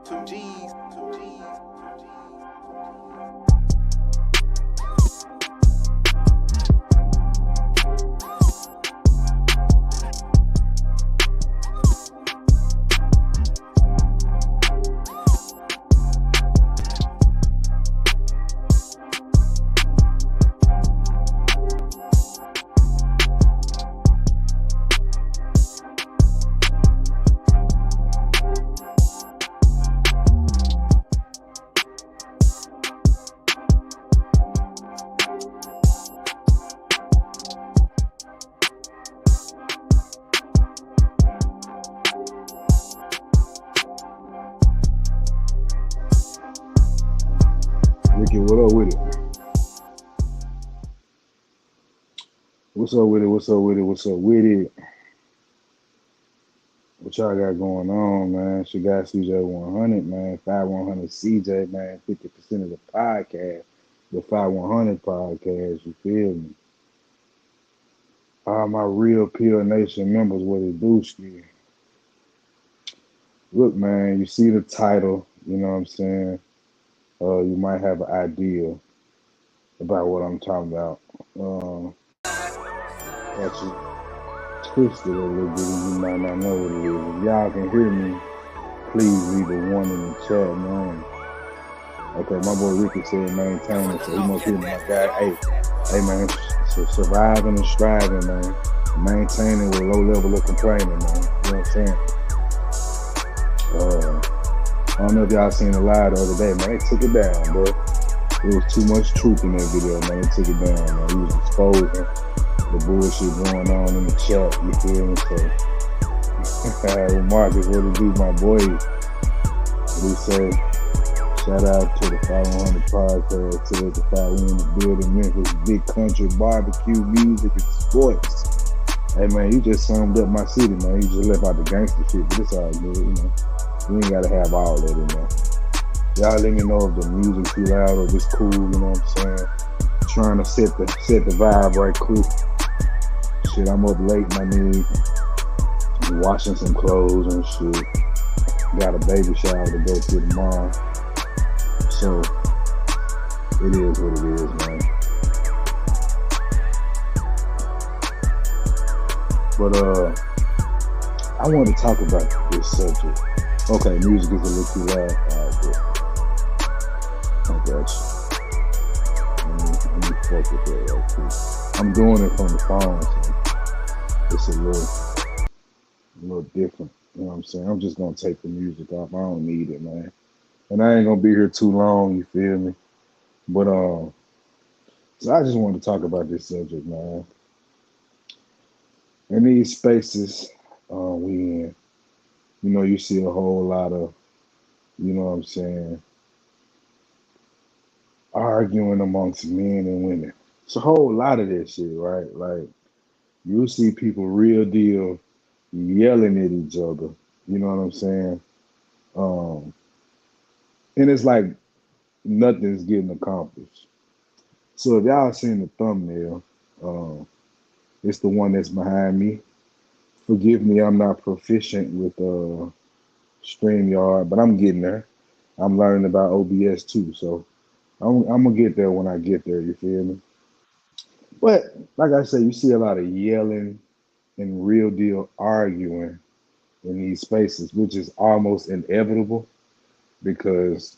Two G's, two G's, two G's. Ricky, what up with it? What's up with it? What's up with it? What's up with it? What y'all got going on, man? She got CJ 100, man. 5100 CJ, man. 50% of the podcast. The 5100 podcast, you feel me? All my real Pure Nation members, what it do, ski? Look, man, you see the title, you know what I'm saying? You might have an idea about what I'm talking about. Got you twisted a little bit and you might not know what it is. If y'all can hear me, please leave a one in the chat, man. Okay, my boy Ricky said maintain it, so he must hear my guy. Hey man, surviving and striving, man. Maintaining with low level of complaining, man. You know what I'm saying? I don't know if y'all seen the live the other day, man. They took it down, bro. There was too much truth in that video, man. They took it down, man. He was exposing the bullshit going on in the chat, you feel me? So, Marcus, what it do, my boy? What he say? Shout out to the 5100 podcast, to the 5 in the building, Memphis, big country, barbecue, music, and sports. Hey, man, you just summed up my city, man. You just left out the gangster shit, but it's all good, you know. We ain't gotta have all that in there. Y'all let me know if the music too loud or just cool, you know what I'm saying? Trying to set the vibe right quick. Shit, I'm up late and I need washing some clothes and shit. Got a baby shower to go to tomorrow. So it is what it is, man. But I want to talk about this subject. Okay, music is a little too loud. Alright, good. I got you. Let me fuck with that right quick. I'm doing it from the phone, so it's a little different. You know what I'm saying? I'm just gonna take the music off. I don't need it, man. And I ain't gonna be here too long, you feel me? But so I just wanted to talk about this subject, man. In these spaces we in, you know, you see a whole lot of, you know what I'm saying, arguing amongst men and women. It's a whole lot of that shit, right? Like, you see people real deal yelling at each other. You know what I'm saying? And it's like nothing's getting accomplished. So if y'all seen the thumbnail, it's the one that's behind me. Forgive me, I'm not proficient with StreamYard, but I'm getting there. I'm learning about OBS too, so I'm gonna get there when I get there, you feel me? But like I say, you see a lot of yelling and real deal arguing in these spaces, which is almost inevitable because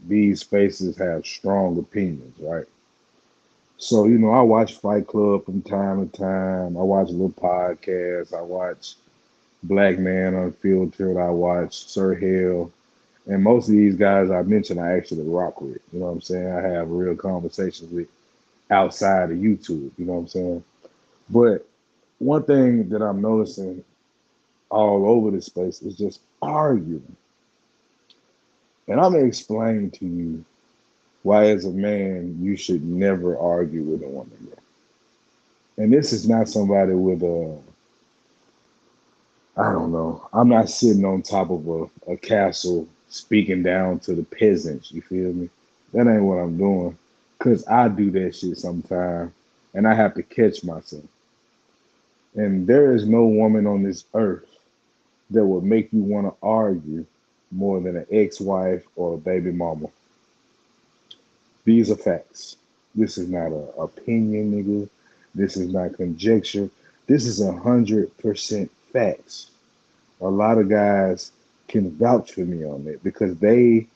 these spaces have strong opinions, right? So, you know, I watch Fight Club from time to time. I watch little podcasts. I watch Black Man Unfiltered. I watch Sir Hell. And most of these guys I mentioned, I actually rock with. You know what I'm saying? I have real conversations with outside of YouTube. You know what I'm saying? But one thing that I'm noticing all over this space is just arguing. And I'm going to explain to you why, as a man, you should never argue with a woman. And this is not somebody with I don't know. I'm not sitting on top of a castle speaking down to the peasants. You feel me? That ain't what I'm doing. Because I do that shit sometimes. and I have to catch myself. And there is no woman on this earth that would make you want to argue more than an ex-wife or a baby mama. These are facts. This is not a opinion, nigga. This is not conjecture. This is 100% facts. A lot of guys can vouch for me on it because they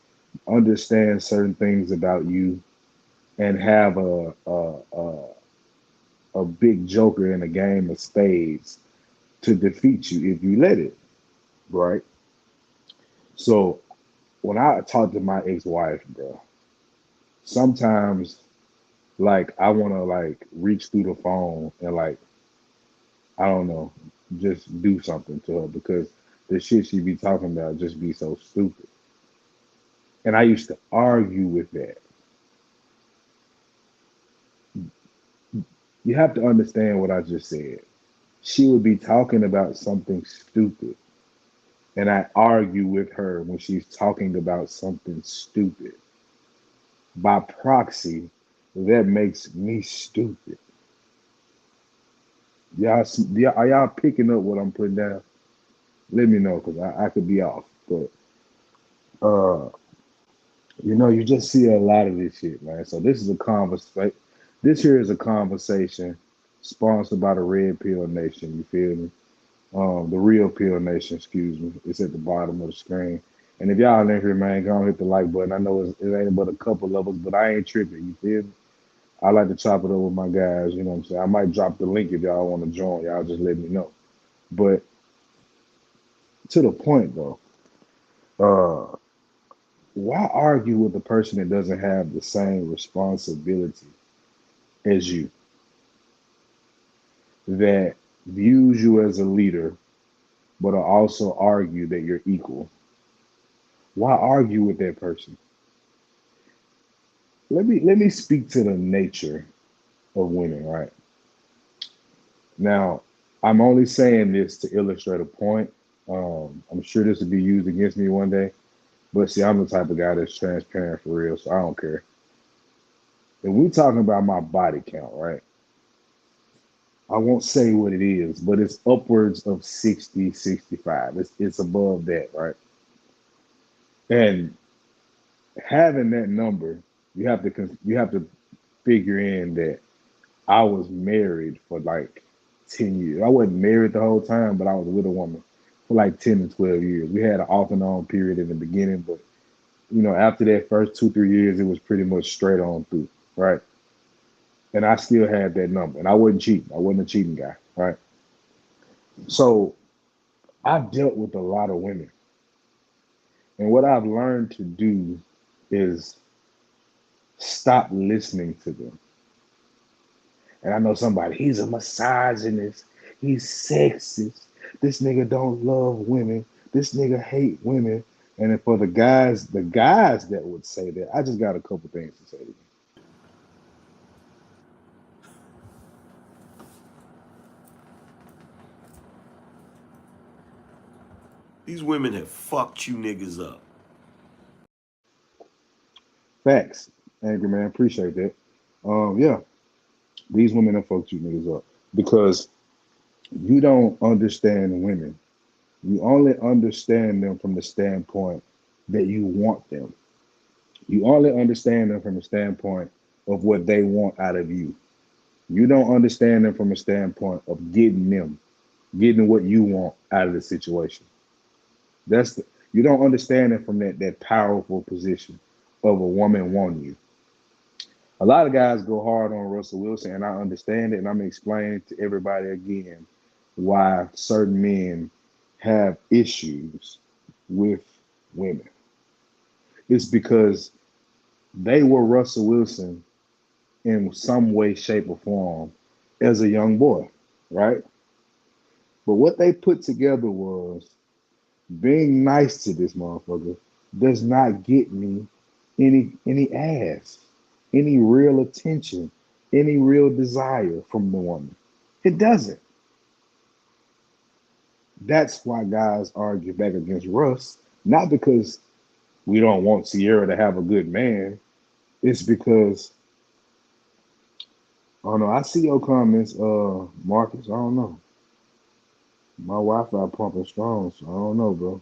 understand certain things about you and have a big joker in a game of spades to defeat you if you let it, right? So when I talk to my ex-wife, bro, sometimes like I want to like reach through the phone and like I don't know, just do something to her because the shit she be talking about just be so stupid. And I used to argue with that. You have to understand what I just said. She would be talking about something stupid, and I argue with her when she's talking about something stupid. By proxy, that makes me stupid. Are y'all picking up what I'm putting down? Let me know because I could be off. But uh, you just see a lot of this shit, man. So this is a conversation. This here is a conversation sponsored by the Red Pill Nation. You feel me? The Real Pill Nation, excuse me. It's at the bottom of the screen. And if y'all in here, man, go on hit the like button. I know it ain't but a couple levels, but I ain't tripping. You feel me? I like to chop it up with my guys. You know what I'm saying? I might drop the link if y'all want to join. Y'all just let me know. But to the point though, uh, why argue with a person that doesn't have the same responsibility as you, that views you as a leader, but will also argue that you're equal? Why argue with that person? Let me speak to the nature of women, right? Now, I'm only saying this to illustrate a point. I'm sure this will be used against me one day, but see, I'm the type of guy that's transparent for real, so I don't care. If we're talking about my body count, right? I won't say what it is, but it's upwards of 60, 65. It's above that, right? And having that number, you have to figure in that I was married for like 10 years. I wasn't married the whole time, but I was with a woman for like 10 to 12 years. We had an off and on period in the beginning, but after that first 2, 3 years, it was pretty much straight on through, right? And I still had that number. And I wasn't cheating. I wasn't a cheating guy, right? So I've dealt with a lot of women. And what I've learned to do is stop listening to them. And I know somebody, he's a misogynist, he's sexist. This nigga don't love women. This nigga hate women. And then for the guys that would say that, I just got a couple things to say to you. These women have fucked you niggas up. Facts, angry man, appreciate that. Yeah, these women have fucked you niggas up because you don't understand women. You only understand them from the standpoint that you want them. You only understand them from the standpoint of what they want out of you. You don't understand them from a standpoint of getting what you want out of the situation. You don't understand it from that powerful position of a woman wanting you. A lot of guys go hard on Russell Wilson, and I understand it, and I'm explaining to everybody again why certain men have issues with women. It's because they were Russell Wilson in some way, shape, or form as a young boy, right? But what they put together was being nice to this motherfucker does not get me any ass, any real attention, any real desire from the woman. It doesn't. That's why guys argue back against Russ, not because we don't want Sierra to have a good man. It's because Oh no, I see your comments, Marcus. I don't know. My Wi-Fi pumping strong, so I don't know, bro.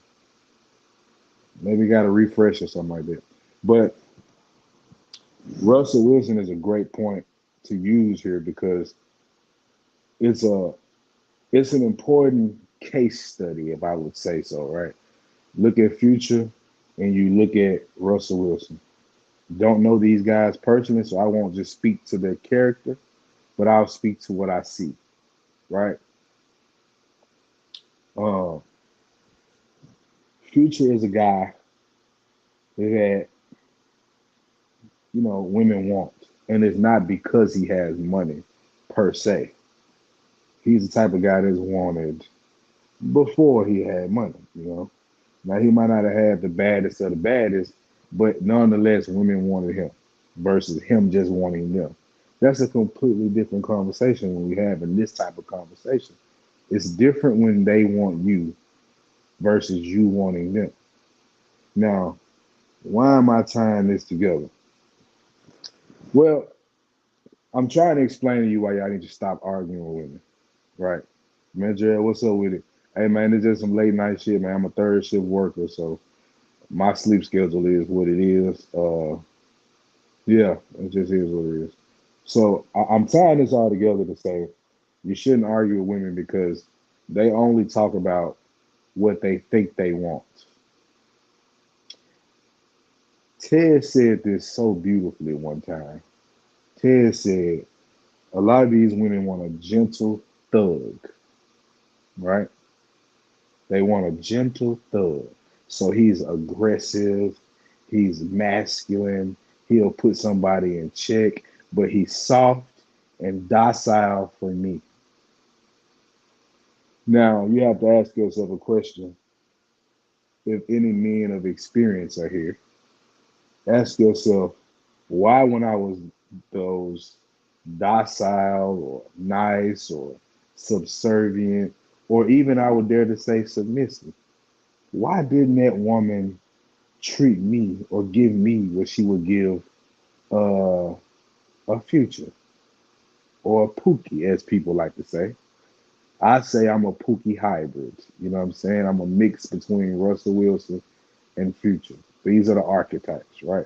Maybe got to refresh or something like that. But Russell Wilson is a great point to use here because it's a it's an important case study, if I would say so, right? Look at Future and you look at Russell Wilson. Don't know these guys personally, so I won't just speak to their character, but I'll speak to what I see, right? Uh, Future is a guy that women want, and it's not because he has money per se. He's the type of guy that's wanted before he had money. Now he might not have had the baddest of the baddest, but nonetheless, women wanted him versus him just wanting them. That's a completely different conversation when we having this type of conversation. It's different when they want you versus you wanting them. Now, why am I tying this together? Well, I'm trying to explain to you why y'all need to stop arguing with women, right? Man, Jared, what's up with it? Hey, man, it's just some late night shit, man. I'm a third shift worker, so my sleep schedule is what it is. Yeah, it just is what it is. So I'm tying this all together to say you shouldn't argue with women because they only talk about what they think they want. Ted said this so beautifully one time. Ted said a lot of these women want a gentle thug, right? They want a gentle thug. So he's aggressive, he's masculine, he'll put somebody in check, but he's soft and docile for me. Now, you have to ask yourself a question. If any men of experience are here, ask yourself, why, when I was those docile or nice or subservient, or even I would dare to say submissive, why didn't that woman treat me or give me what she would give uh, a future or a Pookie, as people like to say? I say I'm a Pookie hybrid. You know what I'm saying? I'm a mix between Russell Wilson and Future. These are the archetypes, right?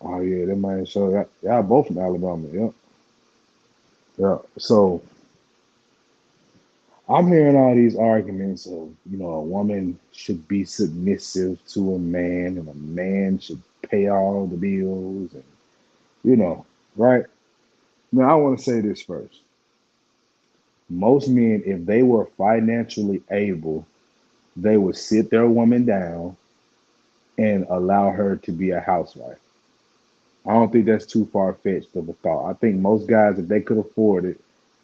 Oh yeah, that might show that y'all both from Alabama. Yep. Yeah. So I'm hearing all these arguments of, a woman should be submissive to a man and a man should pay all the bills and you know, right? Now I want to say this first. Most men, if they were financially able, they would sit their woman down and allow her to be a housewife. I don't think that's too far fetched of a thought. I think most guys, if they could afford it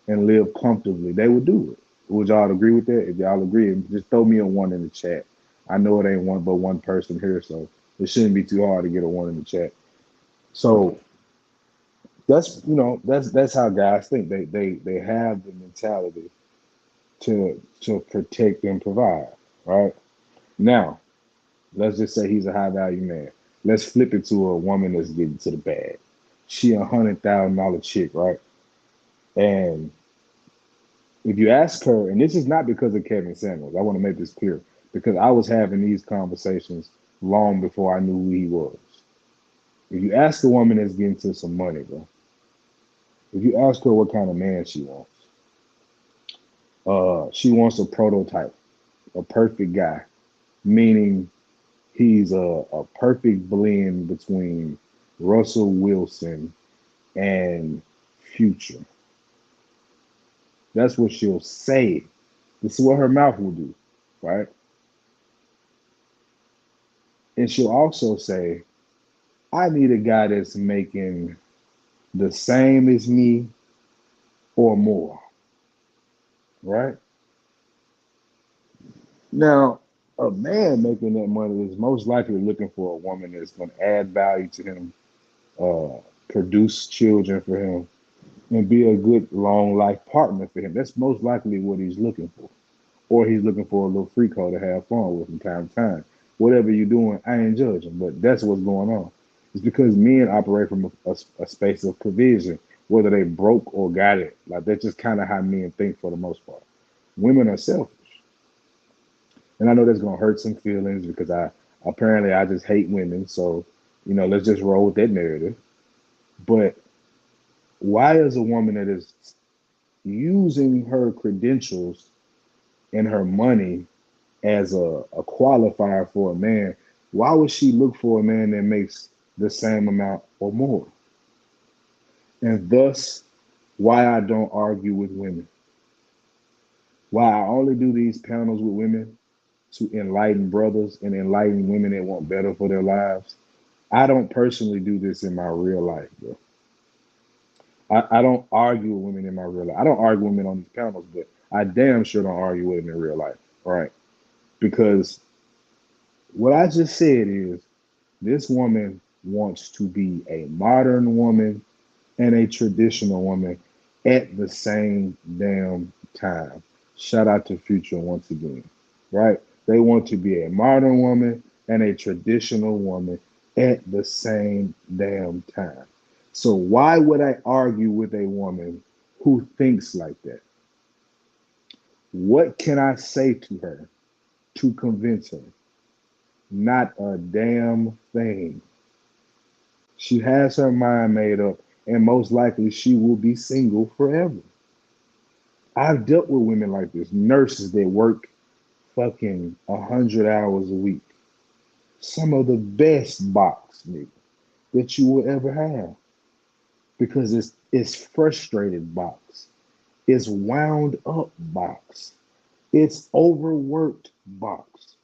and live comfortably, they would do it. Would y'all agree with that? If y'all agree, just throw me a one in the chat. I know it ain't one but one person here, so it shouldn't be too hard to get a one in the chat. So that's how guys think. They have the mentality to protect and provide. Right now, let's just say he's a high value man. Let's flip it to a woman that's getting to the bag. She $100,000 chick, right? And if you ask her, and this is not because of Kevin Samuels, I want to make this clear because I was having these conversations long before I knew who he was. If you ask a woman that's getting to some money, bro, if you ask her what kind of man she wants a prototype, a perfect guy, meaning he's a perfect blend between Russell Wilson and Future. That's what she'll say. This is what her mouth will do, right? And she'll also say, I need a guy that's making the same as me or more, right? Now, a man making that money is most likely looking for a woman that's going to add value to him, uh, produce children for him, and be a good long life partner for him. That's most likely what he's looking for. Or he's looking for a little freako to have fun with from time to time. whatever you're doing, I ain't judging. But that's what's going on. It's because men operate from a space of provision, whether they broke or got it. Like that's just kind of how men think for the most part. Women are selfish, and I know that's gonna hurt some feelings because I just hate women. So let's just roll with that narrative. But why is a woman that is using her credentials and her money as a qualifier for a man, why would she look for a man that makes the same amount or more? And thus, why I don't argue with women. Why I only do these panels with women to enlighten brothers and enlighten women that want better for their lives. I don't personally do this in my real life, bro. I don't argue with women in my real life. I don't argue with women on these panels, but I damn sure don't argue with them in real life. All right. Because what I just said is this woman wants to be a modern woman and a traditional woman at the same damn time. Shout out to Future once again, right? They want to be a modern woman and a traditional woman at the same damn time. So why would I argue with a woman who thinks like that? What can I say to her to convince her? Not a damn thing. She has her mind made up, and most likely she will be single forever. I've dealt with women like this, nurses that work fucking 100 hours a week. Some of the best box nigga that you will ever have because it's frustrated box, it's wound up box, it's overworked box.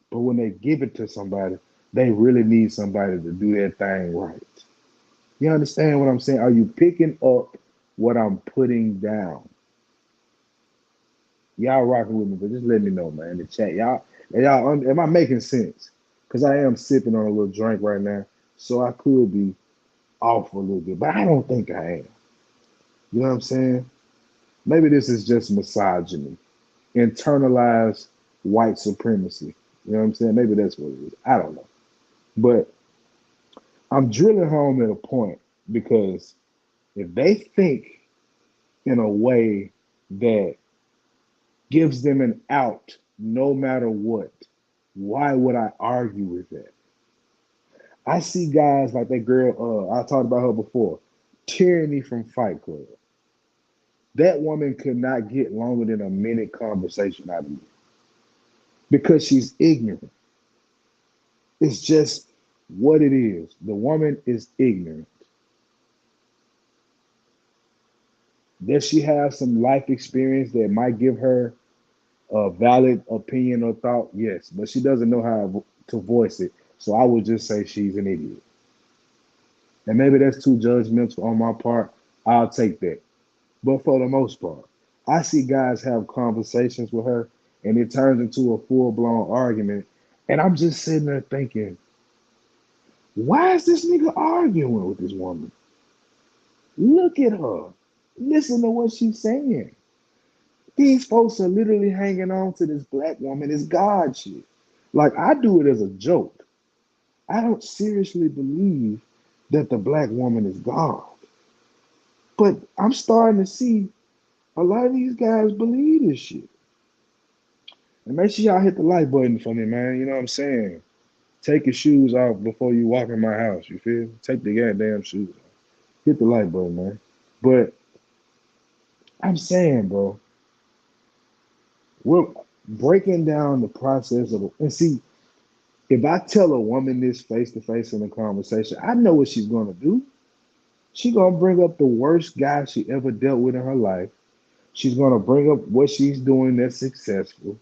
But when they give it to somebody, they really need somebody to do that thing right. You understand what I'm saying? Are you picking up what I'm putting down? Y'all rocking with me, but just let me know, man. In the chat, am I making sense? Because I am sipping on a little drink right now, so I could be off a little bit, but I don't think I am. You know what I'm saying? Maybe this is just misogyny, internalized white supremacy. You know what I'm saying? Maybe that's what it is. I don't know, but I'm drilling home at a point because if they think in a way that gives them an out no matter what, why would I argue with that? I see guys like that girl, I talked about her before, Tyranny from Fight Club. That woman could not get longer than a minute conversation out of me because she's ignorant. It's just what it is. The woman is ignorant. Does she have some life experience that might give her a valid opinion or thought? Yes, but she doesn't know how to voice it. So I would just say she's an idiot. And maybe that's too judgmental on my part. I'll take that. But for the most part, I see guys have conversations with her and it turns into a full blown argument. And I'm just sitting there thinking, why is this nigga arguing with this woman? Look at her. Listen to what she's saying. These folks are literally hanging on to this black woman as God shit. Like I do it as a joke. I don't seriously believe that the black woman is God. But I'm starting to see a lot of these guys believe this shit. And make sure y'all hit the like button for me, man. You know what I'm saying? Take your shoes off before you walk in my house. You feel me? Take the goddamn shoes off. Hit the like button, man. But I'm saying, bro, we're breaking down the process of and see, if I tell a woman this face to face in a conversation, I know what she's gonna do. She's gonna bring up the worst guy she ever dealt with in her life. She's gonna bring up what she's doing that's successful.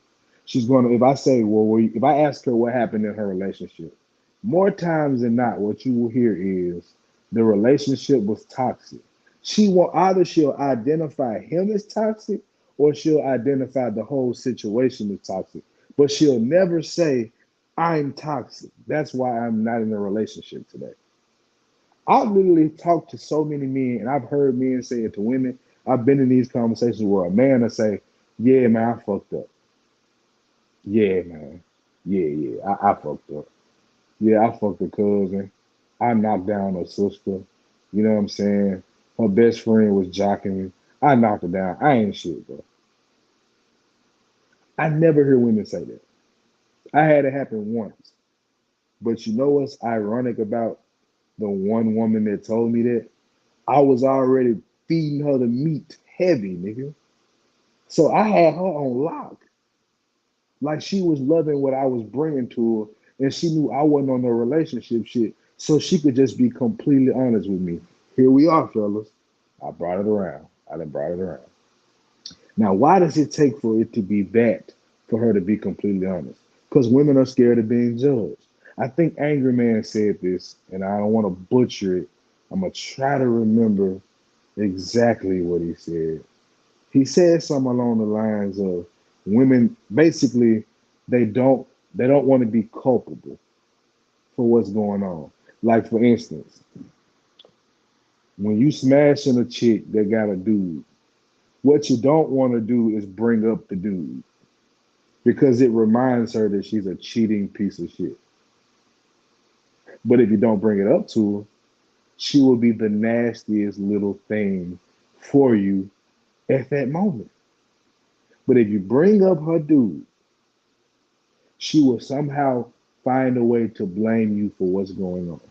She's gonna, if I say, well, if I ask her what happened in her relationship, more times than not, what you will hear is the relationship was toxic. She will either she'll identify him as toxic or she'll identify the whole situation as toxic. But she'll never say, I'm toxic. That's why I'm not in a relationship today. I've literally talked to so many men, and I've heard men say it to women. I've been in these conversations where a man will say, yeah, man, I fucked up. Yeah, man. Yeah. I fucked up. Yeah, I fucked a cousin. I knocked down her sister. You know what I'm saying? Her best friend was jocking me. I knocked her down. I ain't shit, bro. I never hear women say that. I had it happen once. But you know what's ironic about the one woman that told me that? I was already feeding her the meat heavy, nigga. So I had her on lock. Like she was loving what I was bringing to her, and she knew I wasn't on no relationship shit, so she could just be completely honest with me. Here we are, fellas. I brought it around. I done brought it around. Now, why does it take for it to be that for her to be completely honest? Because women are scared of being judged. I think Angry Man said this, and I don't want to butcher it. I'm gonna try to remember exactly what he said. He said something along the lines of women basically they don't they don't want to be culpable for what's going on. Like for instance, when you smashing a chick that got a dude, what you don't want to do is bring up the dude because it reminds her that she's a cheating piece of shit. But if you don't bring it up to her, she will be the nastiest little thing for you at that moment. But if you bring up her dude, she will somehow find a way to blame you for what's going on.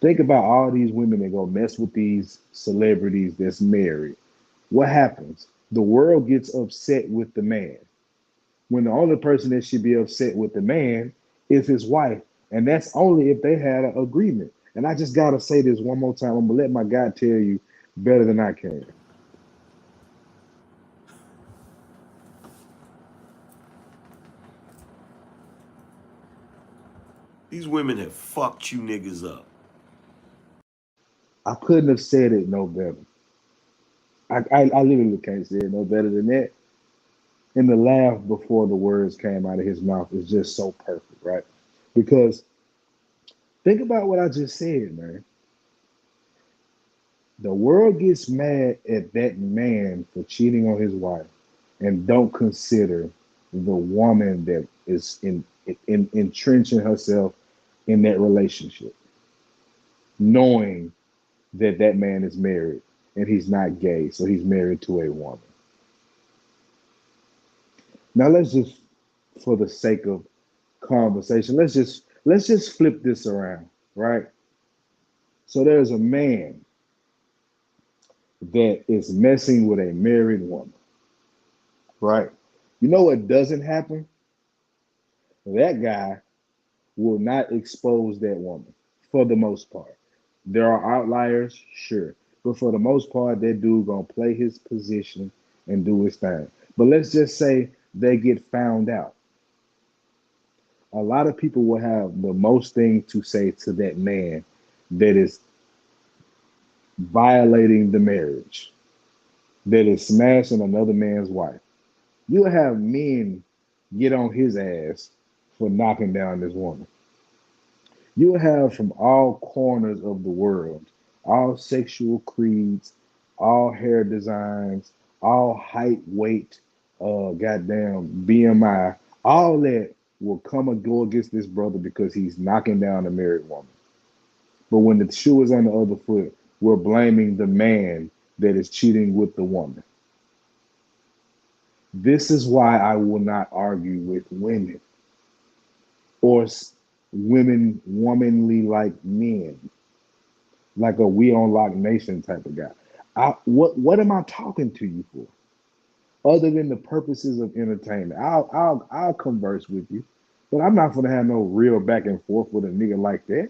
Think about all these women that go mess with these celebrities that's married. What happens? The world gets upset with the man when the only person that should be upset with the man is his wife. And that's only if they had an agreement. And I just got to say this one more time. I'm going to let my guy tell you better than I can. These women have fucked you niggas up. I couldn't have said it no better. I literally can't say it no better than that. And the laugh before the words came out of his mouth is just so perfect, right? Because think about what I just said, man. The world gets mad at that man for cheating on his wife and don't consider the woman that is in entrenching herself in that relationship, knowing that that man is married and he's not gay, so he's married to a woman. Now let's just, for the sake of conversation, let's just flip this around, right? So there's a man that is messing with a married woman, right? You know what doesn't happen? That guy will not expose that woman for the most part. There are outliers, sure, but for the most part, that dude gonna play his position and do his thing. But let's just say they get found out. A lot of people will have the most thing to say to that man that is violating the marriage, that is smashing another man's wife. You'll have men get on his ass for knocking down this woman. You'll have from all corners of the world, all sexual creeds, all hair designs, all height, weight, goddamn BMI, all that will come and go against this brother because he's knocking down a married woman. But when the shoe is on the other foot, we're blaming the man that is cheating with the woman. This is why I will not argue with women or women womanly like men, like a we on lock nation type of guy. What am I talking to you for? Other than the purposes of entertainment, I'll converse with you, but I'm not gonna have no real back and forth with a nigga like that.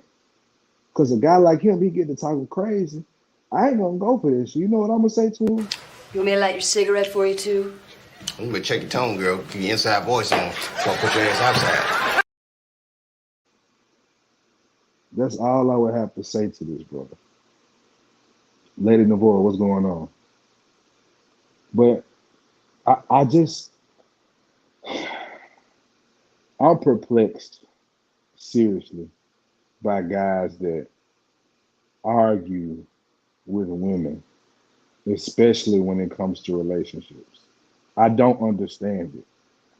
Cause a guy like him, he get to talking crazy. I ain't gonna go for this. You know what I'm gonna say to him? You want me to light your cigarette for you, too? You better check your tone, girl. Keep your inside voice on. So I'll put your ass outside. That's all I would have to say to this brother. Lady Navarre, what's going on? But I just I'm perplexed, seriously, by guys that argue with women, especially when it comes to relationships. I don't understand it.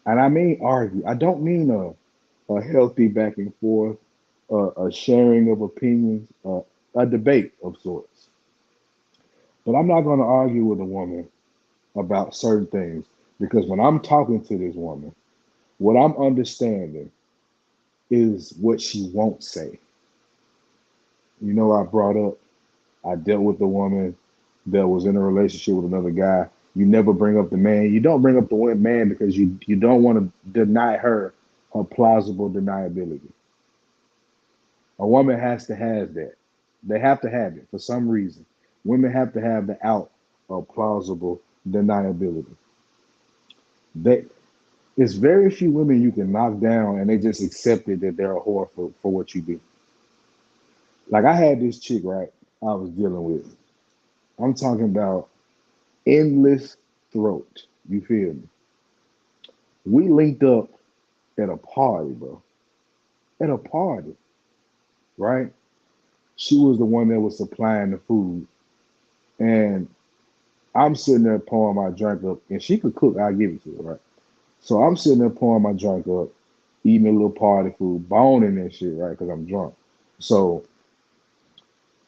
And I mean argue. I don't mean a healthy back and forth, a sharing of opinions, a debate of sorts. But I'm not going to argue with a woman about certain things because when I'm talking to this woman, what I'm understanding is what she won't say. You know, I dealt with a woman that was in a relationship with another guy. You never bring up the man. You don't bring up the man because you don't want to deny her plausible deniability. A woman has to have that. They have to have it for some reason. Women have to have the out of plausible deniability. They, it's very few women you can knock down and they just accepted that they're a whore for what you do. Like I had this chick, right, I was dealing with. I'm talking about endless throat. You feel me? We linked up at a party, bro. At a party, right? She was the one that was supplying the food. And I'm sitting there pouring my drink up, and she could cook, I'll give it to her, right? So I'm sitting there pouring my drink up, eating a little party food, boning and shit, right? Because I'm drunk. So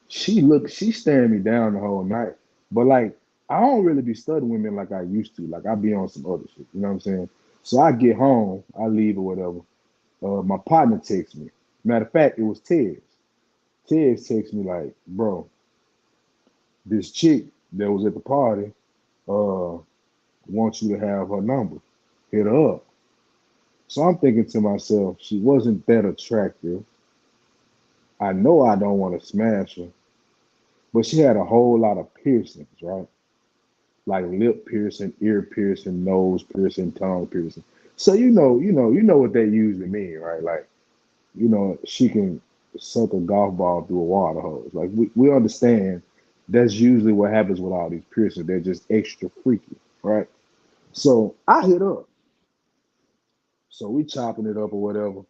she's staring me down the whole night. But like, I don't really be studying women like I used to. Like I be on some other shit. You know what I'm saying? So I get home, I leave or whatever. My partner texts me. Matter of fact, it was Tez. Tez texts me like, bro, this chick that was at the party uh wants you to have her number. Hit her up. So I'm thinking to myself, she wasn't that attractive. I know I don't want to smash her, but she had a whole lot of piercings, right? Like lip piercing, ear piercing, nose piercing, tongue piercing. So you know what they usually mean, right? Like, she can suck a golf ball through a water hose. Like we understand that's usually what happens with all these piercings. They're just extra freaky, right? So I hit up. So we chopping it up or whatever.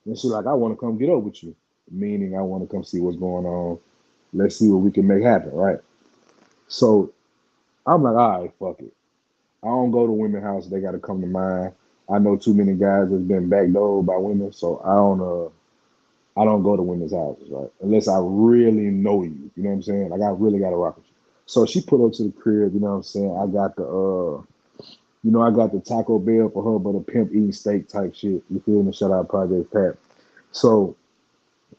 And she like, I want to come get up with you. Meaning I want to come see what's going on. Let's see what we can make happen, right? So I'm like, all right, fuck it. I don't go to women's house. They got to come to mine. I know too many guys that's been backdoored by women, so I don't go to women's houses, right? Unless I really know you. You know what I'm saying? Like I really got to rock with you. So she put up to the crib. You know what I'm saying? I got the Taco Bell for her, but a pimp eating steak type shit. You feel me? Shout out Project Pat. So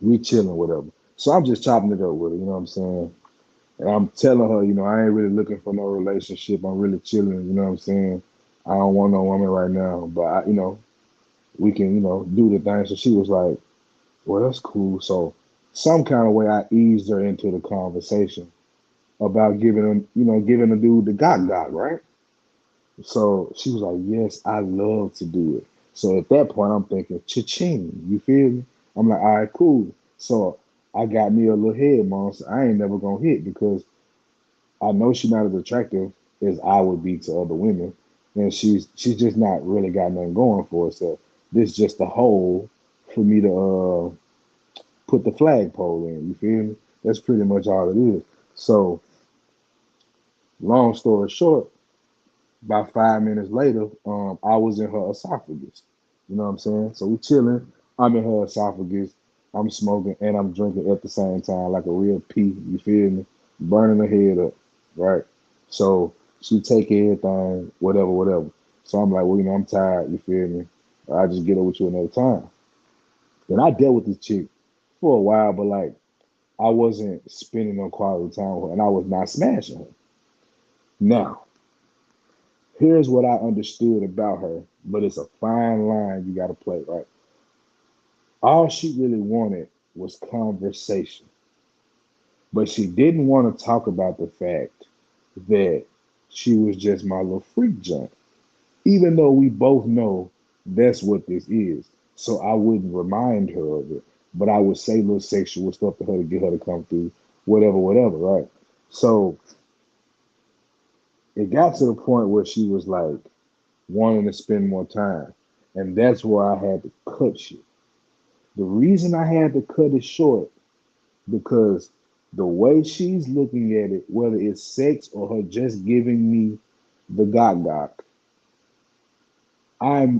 we chilling, whatever. So I'm just chopping it up with her. You know what I'm saying? And I'm telling her, I ain't really looking for no relationship. I'm really chilling. You know what I'm saying? I don't want no woman right now, but we can, do the thing. So she was like, well, that's cool. So some kind of way I eased her into the conversation about giving a dude the got, right? So she was like, yes, I love to do it. So at that point, I'm thinking, cha-ching, you feel me? I'm like, all right, cool. So I got me a little head monster. I ain't never gonna hit because I know she's not as attractive as I would be to other women, and she's just not really got nothing going for her. So this is just a hole for me to put the flagpole in. You feel me? That's pretty much all it is. So long story short, about 5 minutes later, I was in her esophagus. You know what I'm saying? So we chilling. I'm in her esophagus. I'm smoking and I'm drinking at the same time, like a real pea. You feel me? Burning her head up, right? So she take everything, whatever, whatever. So I'm like, well, I'm tired. You feel me? I just get up with you another time. Then I dealt with this chick for a while, but like I wasn't spending no quality time with her, and I was not smashing her. Now, here's what I understood about her, but it's a fine line you got to play, right? All she really wanted was conversation, but she didn't want to talk about the fact that she was just my little freak junk, even though we both know that's what this is. So I wouldn't remind her of it, but I would say little sexual stuff to her to get her to come through, whatever, whatever, right? So it got to the point where she was like wanting to spend more time. And that's where I had to cut shit. The reason I had to cut it short, because the way she's looking at it, whether it's sex or her just giving me the gok,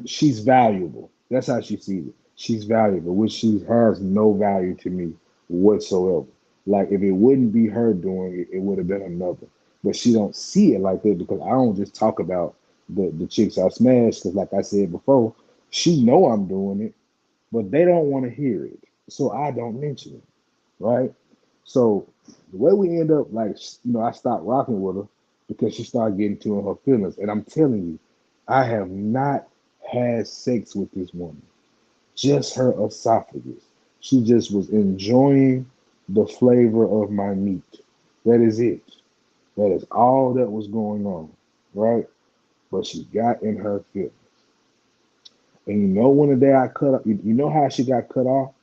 she's valuable. That's how she sees it. She's valuable, which she has no value to me whatsoever. Like if it wouldn't be her doing it, it would have been another. But she don't see it like that because I don't just talk about the chicks I smashed. Because like I said before, she know I'm doing it, but they don't want to hear it, so I don't mention it, right? So the way we end up, like I stopped rocking with her because she started getting to her feelings, and I'm telling you, I have not had sex with this woman, just her esophagus. She just was enjoying the flavor of my meat. That is it. That is all that was going on, right? But she got in her feelings. And when the day I cut up, you know how she got cut off?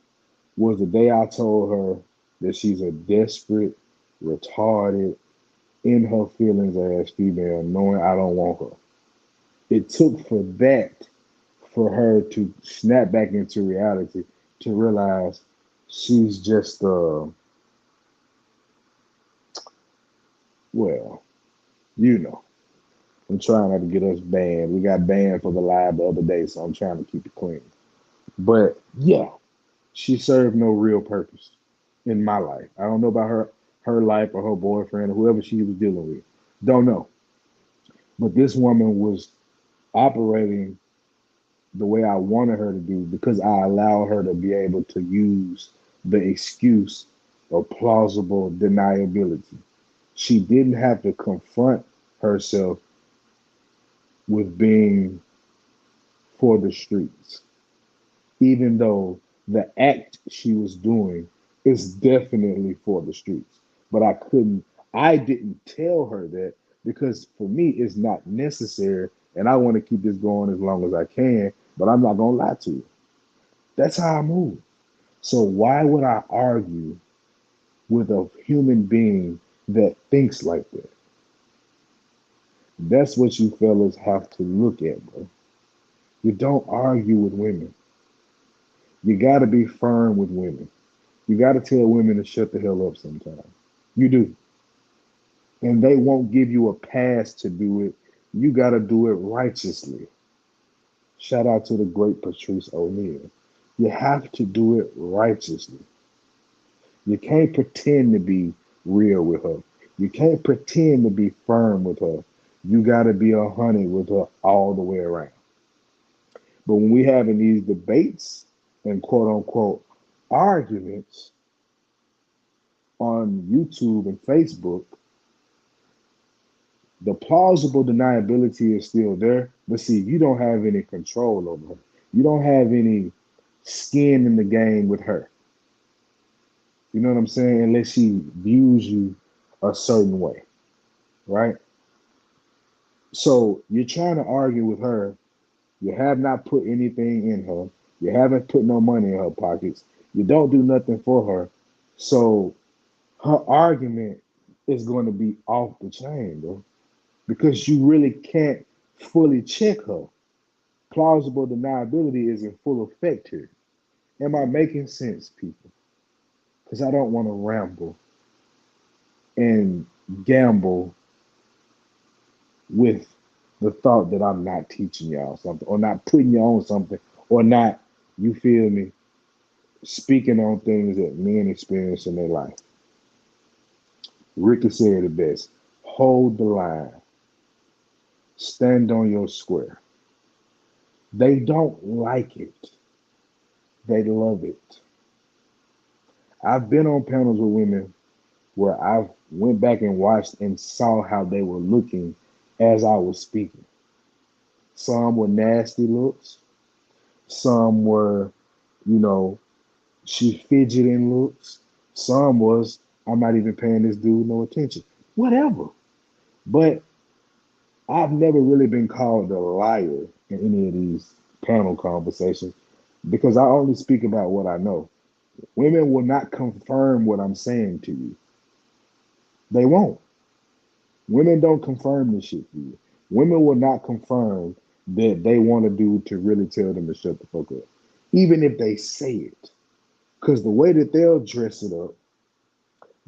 Was the day I told her that she's a desperate, retarded, in her feelings ass female, knowing I don't want her. It took for that for her to snap back into reality to realize she's just well, you know. I'm trying not to get us banned. We got banned for the live the other day, so I'm trying to keep it clean. But yeah, she served no real purpose in my life. I don't know about her life or her boyfriend or whoever she was dealing with. Don't know. But this woman was operating the way I wanted her to do because I allowed her to be able to use the excuse of plausible deniability. She didn't have to confront herself with being for the streets, even though the act she was doing is definitely for the streets. But I didn't tell her that because for me, it's not necessary. And I want to keep this going as long as I can, but I'm not going to lie to you. That's how I move. So why would I argue with a human being that thinks like that? That's what you fellas have to look at, bro. You don't argue with women. You got to be firm with women. You got to tell women to shut the hell up sometimes. You do. And they won't give you a pass to do it. You got to do it righteously. Shout out to the great Patrice O'Neal. You have to do it righteously. You can't pretend to be real with her. You can't pretend to be firm with her. You got to be 100 with her all the way around. But when we having these debates and quote unquote arguments on YouTube and Facebook, the plausible deniability is still there. But see, you don't have any control over her. You don't have any skin in the game with her. You know what I'm saying? Unless she views you a certain way, right? So you're trying to argue with her. You have not put anything in her. You haven't put no money in her pockets. You don't do nothing for her. So her argument is going to be off the chain, bro, because you really can't fully check her. Plausible deniability is in full effect here. Am I making sense, people? Because I don't want to ramble and gamble with the thought that I'm not teaching y'all something or not putting you on something or not, you feel me, speaking on things that men experience in their life. Ricky said it best. Hold the line. Stand on your square. They don't like it. They love it. I've been on panels with women where I went back and watched and saw how they were looking as I was speaking. Some were nasty looks. Some were, you know, she fidgeting looks. Some was, I'm not even paying this dude no attention. Whatever. But I've never really been called a liar in any of these panel conversations because I only speak about what I know. Women will not confirm what I'm saying to you. They won't. Women don't confirm this shit for you. Women will not confirm that they want a dude to really tell them to shut the fuck up, even if they say it. Because the way that they'll dress it up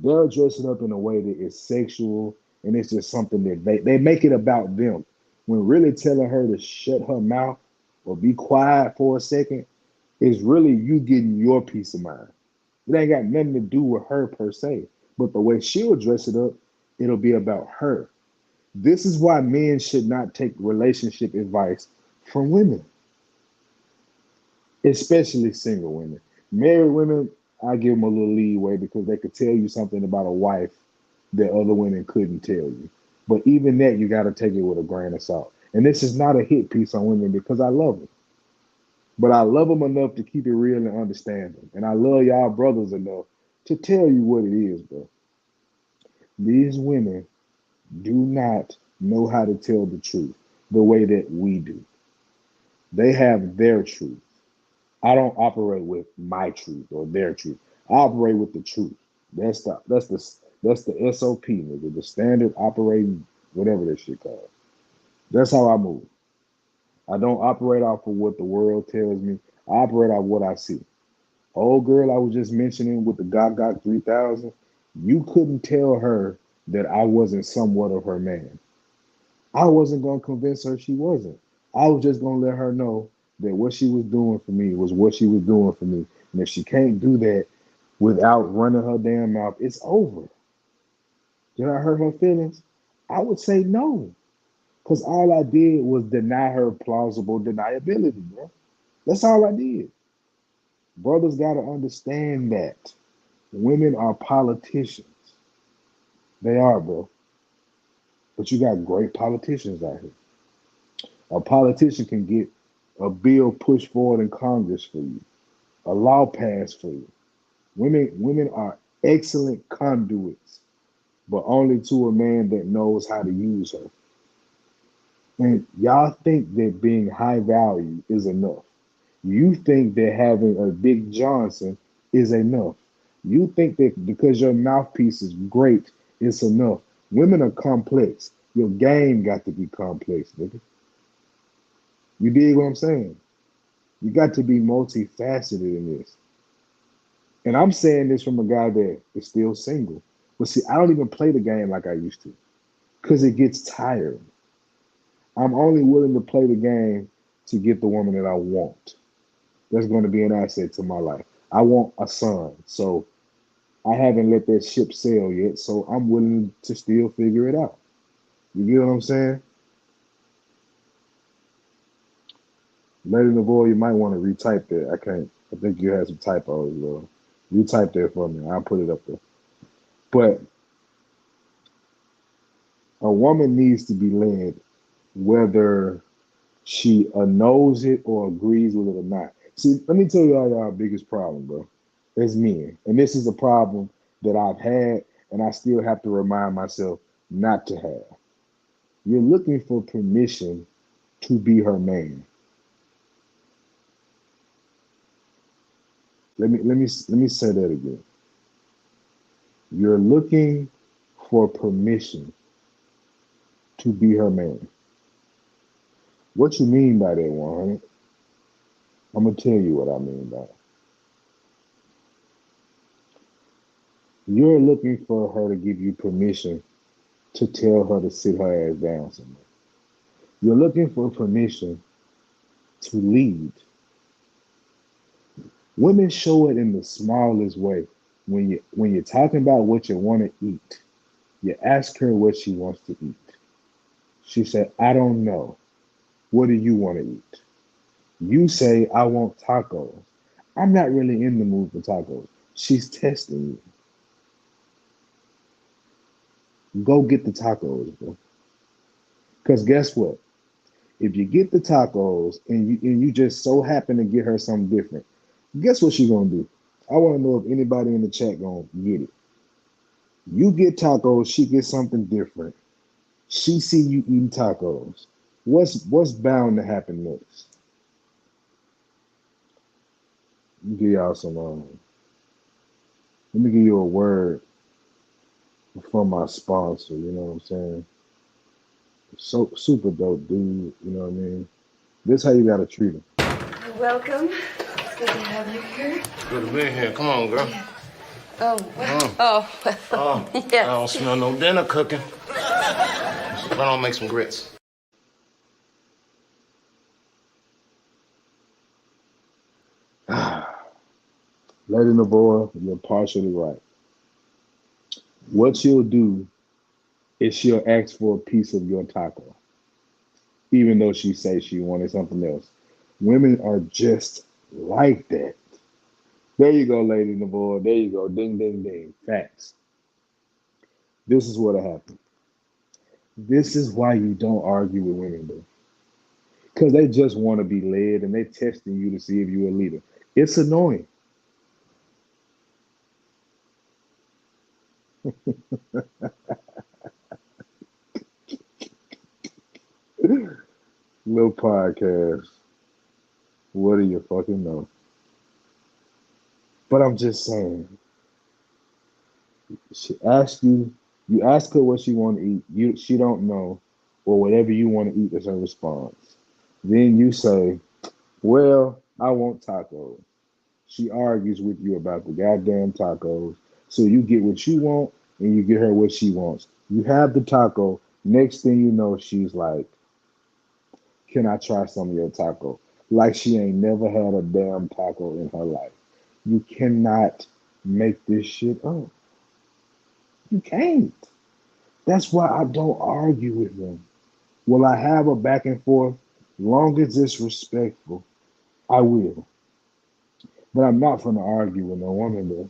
in a way that is sexual and it's just something that they make it about them. When really telling her to shut her mouth or be quiet for a second It's really you getting your peace of mind. It ain't got nothing to do with her per se. But the way she'll dress it up, it'll be about her. This is why men should not take relationship advice from women, especially single women. Married women, I give them a little leeway because they could tell you something about a wife that other women couldn't tell you. But even that, you got to take it with a grain of salt. And this is not a hit piece on women because I love them. But I love them enough to keep it real and understand them. And I love y'all brothers enough to tell you what it is, bro. These women do not know how to tell the truth the way that we do. They have their truth. I don't operate with my truth or their truth. I operate with the truth. That's the SOP, nigga, the standard operating, whatever that shit called. That's how I move. I don't operate off of what the world tells me. I operate off what I see. Old girl I was just mentioning with the Gok 3000, you couldn't tell her that I wasn't somewhat of her man. I wasn't going to convince her she wasn't. I was just going to let her know that what she was doing for me was what she was doing for me. And if she can't do that without running her damn mouth, it's over. Did I hurt her feelings? I would say no. Because all I did was deny her plausible deniability, bro. That's all I did. Brothers got to understand that. Women are politicians. They are, bro. But you got great politicians out here. A politician can get a bill pushed forward in Congress for you, a law passed for you. Women are excellent conduits, but only to a man that knows how to use her. And y'all think that being high value is enough. You think that having a Big Johnson is enough. You think that because your mouthpiece is great, it's enough. Women are complex. Your game got to be complex, nigga. You dig what I'm saying? You got to be multifaceted in this. And I'm saying this from a guy that is still single. But see, I don't even play the game like I used to because it gets tired. I'm only willing to play the game to get the woman that I want. That's going to be an asset to my life. I want a son. So I haven't let that ship sail yet. So I'm willing to still figure it out. You get what I'm saying? Lady Navoy, you might want to retype that. I can't. I think you had some typos, bro. Retype that for me. I'll put it up there. But a woman needs to be led, whether she knows it or agrees with it or not. See, let me tell you all our biggest problem, bro. As men. And this is a problem that I've had and I still have to remind myself not to have. You're looking for permission to be her man. Let me say that again. You're looking for permission to be her man. What you mean by that, 100? I'm gonna tell you what I mean by it. You're looking for her to give you permission to tell her to sit her ass down somewhere. You're looking for permission to lead. Women show it in the smallest way. When you're talking about what you want to eat, you ask her what she wants to eat. She said, I don't know. What do you want to eat? You say, I want tacos. I'm not really in the mood for tacos. She's testing you. Go get the tacos, bro. Because guess what? If you get the tacos and you just so happen to get her something different, guess what she's gonna do? I want to know if anybody in the chat gonna get it. You get tacos, she gets something different. She see you eating tacos. What's bound to happen next? Let me give y'all some. Let me give you a word from my sponsor. You know what I'm saying? So super dope, dude. You know what I mean? This how you gotta treat him. Welcome. It's good to have you here. Good to be here. Come on, girl. Oh, well. Oh, well. Oh, I Yes. don't smell no dinner cooking. Why don't I make some grits? Lady Novoa, you're partially right. What she'll do is she'll ask for a piece of your taco, even though she says she wanted something else. Women are just like that. There you go, Lady Novoa. There you go. Ding, ding, ding. Facts. This is what happened. This is why you don't argue with women, bro. Because they just want to be led and they're testing you to see if you're a leader. It's annoying. Little podcast. What do you fucking know? But I'm just saying, she asked you, you ask her what she want to eat. She don't know, or whatever you want to eat is her response. Then you say, "Well, I want tacos." She argues with you about the goddamn tacos. So you get what you want, and you get her what she wants. You have the taco. Next thing you know, she's like, "Can I try some of your taco?" Like she ain't never had a damn taco in her life. You cannot make this shit up. You can't. That's why I don't argue with them. Will I have a back and forth? Long as it's respectful, I will. But I'm not gonna argue with no woman though.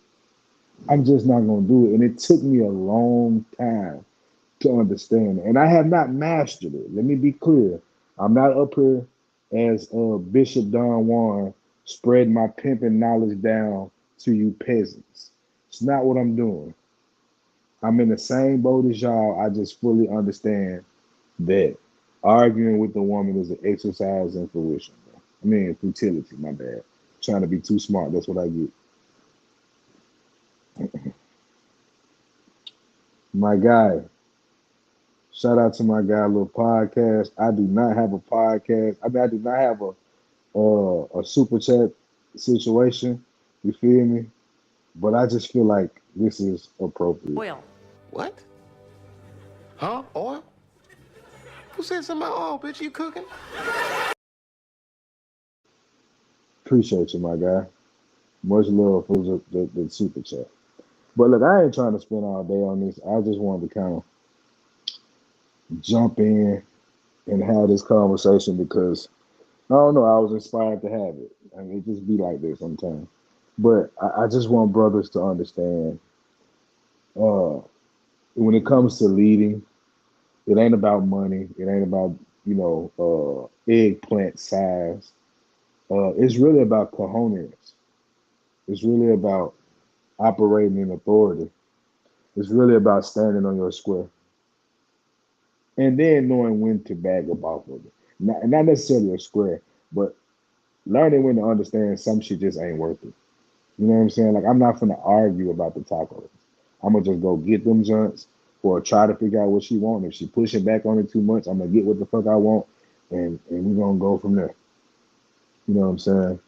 I'm just not gonna do it. And it took me a long time to understand it. And I have not mastered it. Let me be clear. I'm not up here as Bishop Don Juan spreading my pimping knowledge down to you peasants. It's not what I'm doing. I'm in the same boat as y'all. I just fully understand that arguing with the woman is an exercise in fruition. Bro. I mean, futility, my bad. Trying to be too smart. That's what I get. My guy, shout out to my guy, little podcast. I do not have a podcast. I mean, I do not have a super chat situation. You feel me? But I just feel like this is appropriate. Oil. What? Huh? Oil? Who said something about oil, bitch? You cooking? Appreciate you, my guy. Much love for the super chat. But look, I ain't trying to spend all day on this. I just wanted to kind of jump in and have this conversation because I don't know, I was inspired to have it. I mean, it just be like this sometimes. But I just want brothers to understand uh, when it comes to leading, it ain't about money. It ain't about, eggplant size. It's really about cojones. It's really about operating in authority. It's really about standing on your square and then knowing when to bag up off of it. Not necessarily a square, but learning when to understand some shit just ain't worth it. You know what I'm saying? Like I'm not gonna argue about the tacos. I'm gonna just go get them joints or try to figure out what she want. If she pushing back on it too much, I'm gonna get what the fuck I want, and we're gonna go from there. You know what I'm saying?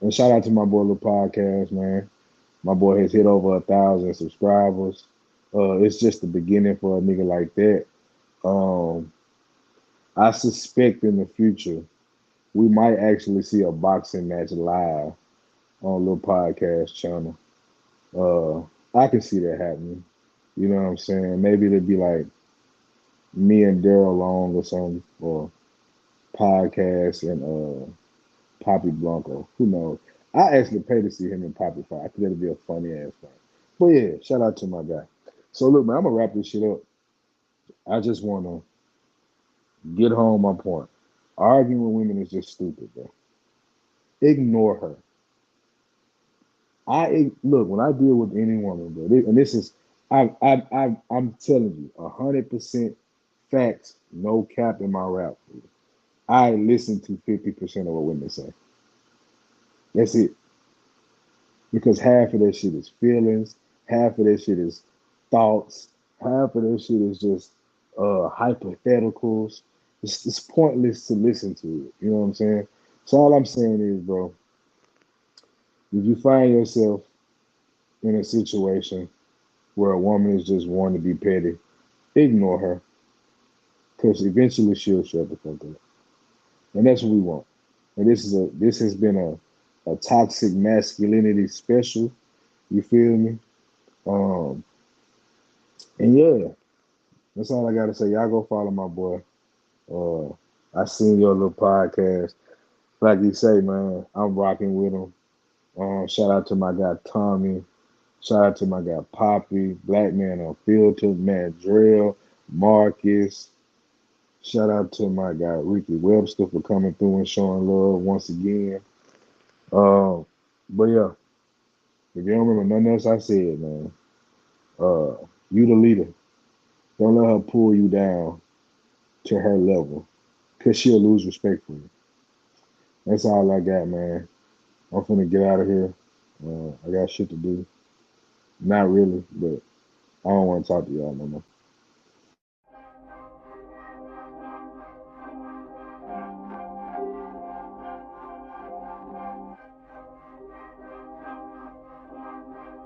And shout out to my boy Little Podcast, man. My boy has hit over 1,000 subscribers. It's just the beginning for a nigga like that. Um, I suspect in the future we might actually see a boxing match live on a little podcast channel. I can see that happening. You know what I'm saying? Maybe it'd be like me and Daryl Long or something, or podcast and Poppy Blanco. Who knows? I actually pay to see him in Poppy fight. I think that'd be a funny ass fight. But yeah, shout out to my guy. So look, man, I'm gonna wrap this shit up. I just wanna get home my point. Arguing with women is just stupid, bro. Ignore her. Look when I deal with any woman, bro, and this is I'm telling you, 100% facts, no cap in my rap. I listen to 50% of what women say. That's it. Because half of that shit is feelings, half of that shit is thoughts, half of that shit is just hypotheticals. It's pointless to listen to it. You know what I'm saying? So all I'm saying is, bro, if you find yourself in a situation where a woman is just wanting to be petty, ignore her. Because eventually she'll shut the fuck up. And that's what we want. And this has been a toxic masculinity special. You feel me? Um, and yeah, that's all I gotta say. Y'all go follow my boy. I seen your little podcast. Like you say, man, I'm rocking with him. Shout out to my guy Tommy. Shout out to my guy Poppy, Black Man Unfiltered, Man Drill, Marcus. Shout out to my guy Ricky Webster for coming through and showing love once again. But yeah, if you don't remember nothing else I said, man, uh, you the leader. Don't let her pull you down to her level, cause she'll lose respect for you. That's all I got, man. I'm finna get out of here. I got shit to do. Not really, but I don't want to talk to y'all no more.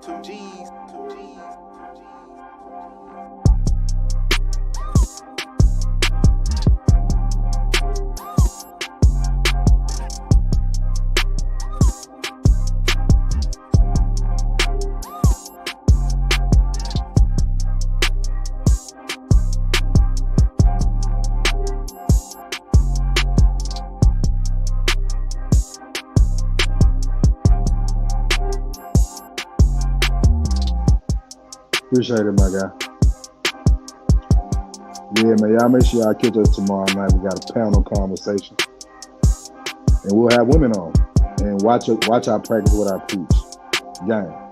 Two G's. Appreciate it, my guy. Yeah, man. Y'all make sure y'all catch us tomorrow night. We got a panel conversation, and we'll have women on. And watch I practice what I preach. Gang.